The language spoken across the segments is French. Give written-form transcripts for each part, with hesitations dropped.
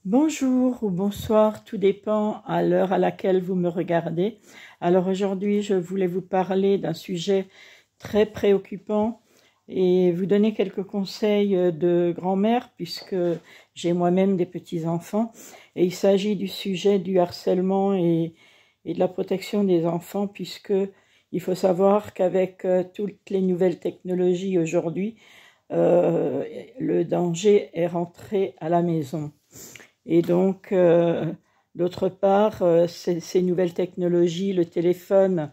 Bonjour ou bonsoir, tout dépend à l'heure à laquelle vous me regardez. Alors aujourd'hui, je voulais vous parler d'un sujet très préoccupant et vous donner quelques conseils de grand-mère puisque j'ai moi-même des petits-enfants. Et il s'agit du sujet du harcèlement et de la protection des enfants puisque il faut savoir qu'avec toutes les nouvelles technologies aujourd'hui, le danger est rentré à la maison. Et donc, d'autre part, ces nouvelles technologies, le téléphone,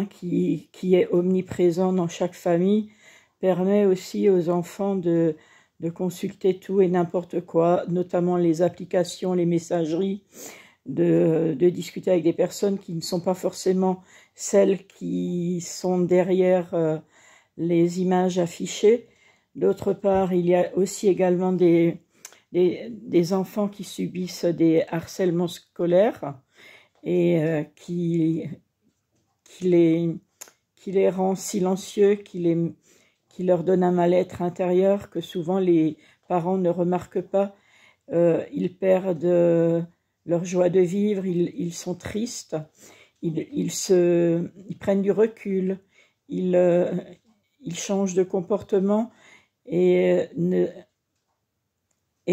qui est omniprésent dans chaque famille, permet aussi aux enfants de consulter tout et n'importe quoi, notamment les applications, les messageries, de discuter avec des personnes qui ne sont pas forcément celles qui sont derrière les images affichées. D'autre part, il y a aussi également des enfants qui subissent des harcèlements scolaires et qui les rend silencieux, qui leur donne un mal-être intérieur que souvent les parents ne remarquent pas. Ils perdent leur joie de vivre, ils sont tristes, ils prennent du recul, ils changent de comportement et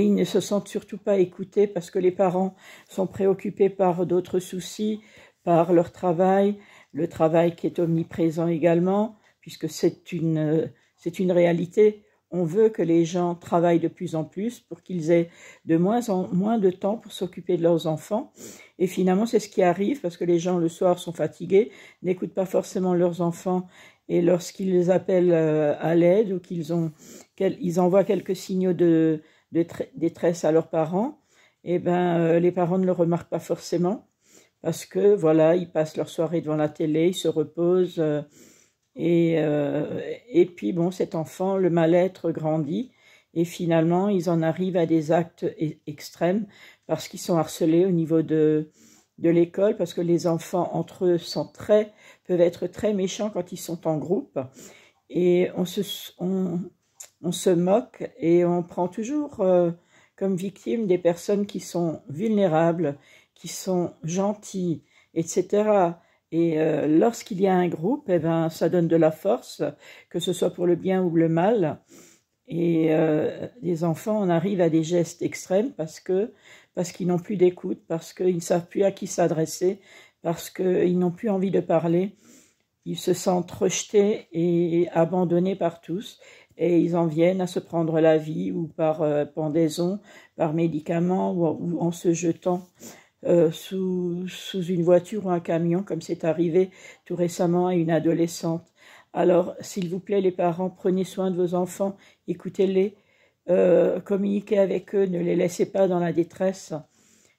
ils ne se sentent surtout pas écoutés parce que les parents sont préoccupés par d'autres soucis, par leur travail, le travail qui est omniprésent également, puisque c'est une réalité. On veut que les gens travaillent de plus en plus pour qu'ils aient de moins en moins de temps pour s'occuper de leurs enfants. Et finalement, c'est ce qui arrive parce que les gens le soir sont fatigués, n'écoutent pas forcément leurs enfants et lorsqu'ils les appellent à l'aide ou qu'ils envoient quelques signaux de détresse à leurs parents, et les parents ne le remarquent pas forcément parce que voilà, ils passent leur soirée devant la télé, ils se reposent et puis bon, cet enfant, le mal-être grandit et finalement ils en arrivent à des actes extrêmes parce qu'ils sont harcelés au niveau de l'école, parce que les enfants entre eux peuvent être très méchants quand ils sont en groupe et on se moque et on prend toujours comme victime des personnes qui sont vulnérables, qui sont gentilles, etc. Et lorsqu'il y a un groupe, ça donne de la force, que ce soit pour le bien ou le mal. Et les enfants en arrivent à des gestes extrêmes parce qu'ils n'ont plus d'écoute, parce qu'ils ne savent plus à qui s'adresser, parce qu'ils n'ont plus envie de parler. Ils se sentent rejetés et abandonnés par tous et ils en viennent à se prendre la vie ou par pendaison, par médicaments ou en se jetant sous une voiture ou un camion, comme c'est arrivé tout récemment à une adolescente. Alors, s'il vous plaît, les parents, prenez soin de vos enfants, écoutez-les, communiquez avec eux, ne les laissez pas dans la détresse.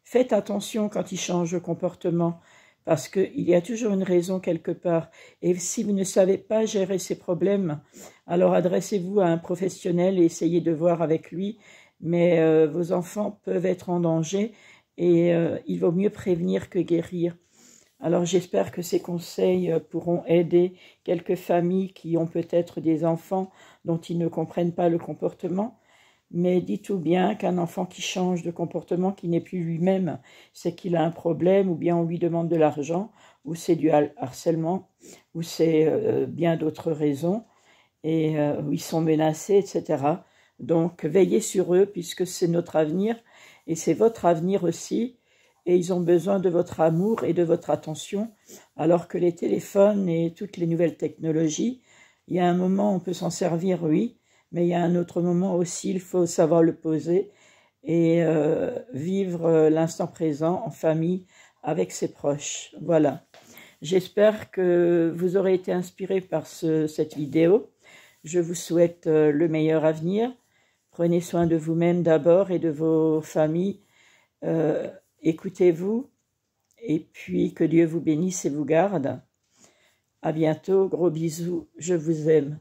Faites attention quand ils changent de comportement, parce qu'il y a toujours une raison quelque part. Et si vous ne savez pas gérer ces problèmes, alors adressez-vous à un professionnel et essayez de voir avec lui. Mais vos enfants peuvent être en danger et il vaut mieux prévenir que guérir. Alors j'espère que ces conseils pourront aider quelques familles qui ont peut-être des enfants dont ils ne comprennent pas le comportement. Mais dites-vous bien qu'un enfant qui change de comportement, qui n'est plus lui-même, c'est qu'il a un problème, ou bien on lui demande de l'argent, ou c'est du harcèlement, ou c'est bien d'autres raisons, et où ils sont menacés, etc. Donc veillez sur eux, puisque c'est notre avenir, et c'est votre avenir aussi, et ils ont besoin de votre amour et de votre attention, alors que les téléphones et toutes les nouvelles technologies, il y a un moment on peut s'en servir, oui, mais il y a un autre moment aussi, il faut savoir le poser et vivre l'instant présent en famille avec ses proches. Voilà. J'espère que vous aurez été inspiré par cette vidéo. Je vous souhaite le meilleur avenir. Prenez soin de vous-même d'abord et de vos familles. Écoutez-vous et puis que Dieu vous bénisse et vous garde. À bientôt, gros bisous, je vous aime.